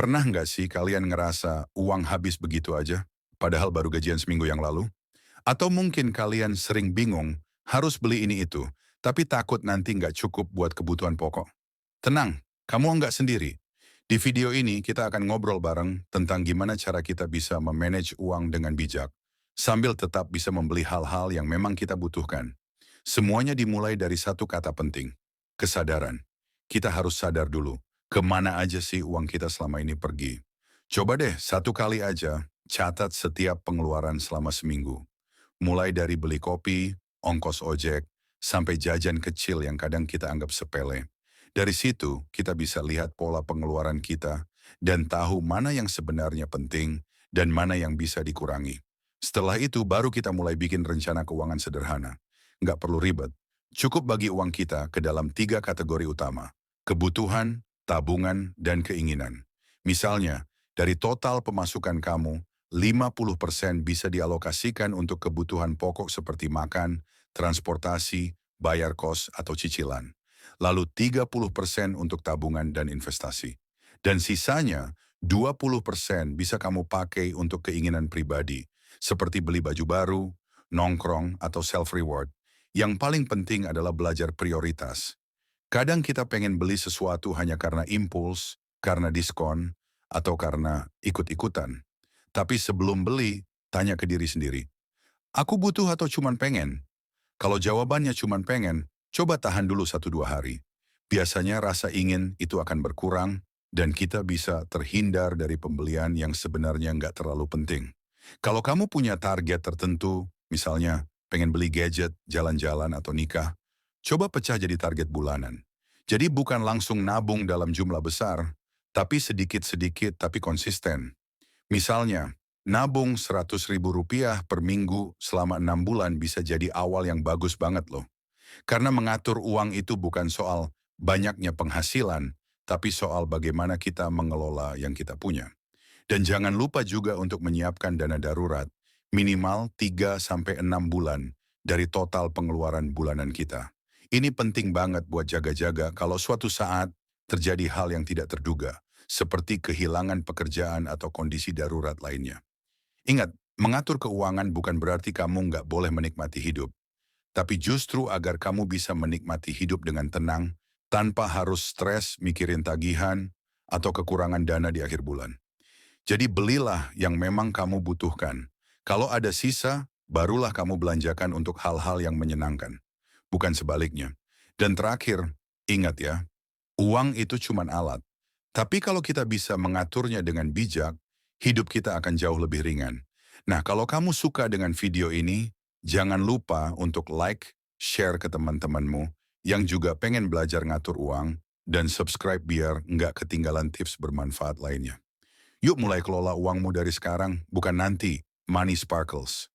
Pernah nggak sih kalian ngerasa uang habis begitu aja, padahal baru gajian seminggu yang lalu? Atau mungkin kalian sering bingung, harus beli ini itu, tapi takut nanti nggak cukup buat kebutuhan pokok? Tenang, kamu nggak sendiri. Di video ini kita akan ngobrol bareng tentang gimana cara kita bisa memanage uang dengan bijak, sambil tetap bisa membeli hal-hal yang memang kita butuhkan. Semuanya dimulai dari satu kata penting, kesadaran. Kita harus sadar dulu, kemana aja sih uang kita selama ini pergi. Coba deh satu kali aja, catat setiap pengeluaran selama seminggu. Mulai dari beli kopi, ongkos ojek, sampai jajan kecil yang kadang kita anggap sepele. Dari situ, kita bisa lihat pola pengeluaran kita dan tahu mana yang sebenarnya penting dan mana yang bisa dikurangi. Setelah itu, baru kita mulai bikin rencana keuangan sederhana. Nggak perlu ribet. Cukup bagi uang kita ke dalam tiga kategori utama. Kebutuhan, tabungan, dan keinginan. Misalnya, dari total pemasukan kamu, 50% bisa dialokasikan untuk kebutuhan pokok seperti makan, transportasi, bayar kos, atau cicilan. Lalu 30% untuk tabungan dan investasi. Dan sisanya, 20% bisa kamu pakai untuk keinginan pribadi, seperti beli baju baru, nongkrong, atau self-reward. Yang paling penting adalah belajar prioritas. Kadang kita pengen beli sesuatu hanya karena impuls, karena diskon, atau karena ikut-ikutan. Tapi sebelum beli, tanya ke diri sendiri. Aku butuh atau cuman pengen? Kalau jawabannya cuman pengen, coba tahan dulu 1-2 hari. Biasanya rasa ingin itu akan berkurang, dan kita bisa terhindar dari pembelian yang sebenarnya nggak terlalu penting. Kalau kamu punya target tertentu, misalnya pengen beli gadget, jalan-jalan, atau nikah, coba pecah jadi target bulanan. Jadi bukan langsung nabung dalam jumlah besar, tapi sedikit-sedikit tapi konsisten. Misalnya, nabung Rp100.000 per minggu selama 6 bulan bisa jadi awal yang bagus banget loh. Karena mengatur uang itu bukan soal banyaknya penghasilan, tapi soal bagaimana kita mengelola yang kita punya. Dan jangan lupa juga untuk menyiapkan dana darurat, minimal 3-6 bulan dari total pengeluaran bulanan kita. Ini penting banget buat jaga-jaga kalau suatu saat terjadi hal yang tidak terduga, seperti kehilangan pekerjaan atau kondisi darurat lainnya. Ingat, mengatur keuangan bukan berarti kamu nggak boleh menikmati hidup, tapi justru agar kamu bisa menikmati hidup dengan tenang, tanpa harus stres mikirin tagihan atau kekurangan dana di akhir bulan. Jadi belilah yang memang kamu butuhkan. Kalau ada sisa, barulah kamu belanjakan untuk hal-hal yang menyenangkan, bukan sebaliknya. Dan terakhir, ingat ya, uang itu cuma alat. Tapi kalau kita bisa mengaturnya dengan bijak, hidup kita akan jauh lebih ringan. Nah, kalau kamu suka dengan video ini, jangan lupa untuk like, share ke teman-temanmu yang juga pengen belajar ngatur uang, dan subscribe biar nggak ketinggalan tips bermanfaat lainnya. Yuk mulai kelola uangmu dari sekarang, bukan nanti. Money Sparkles.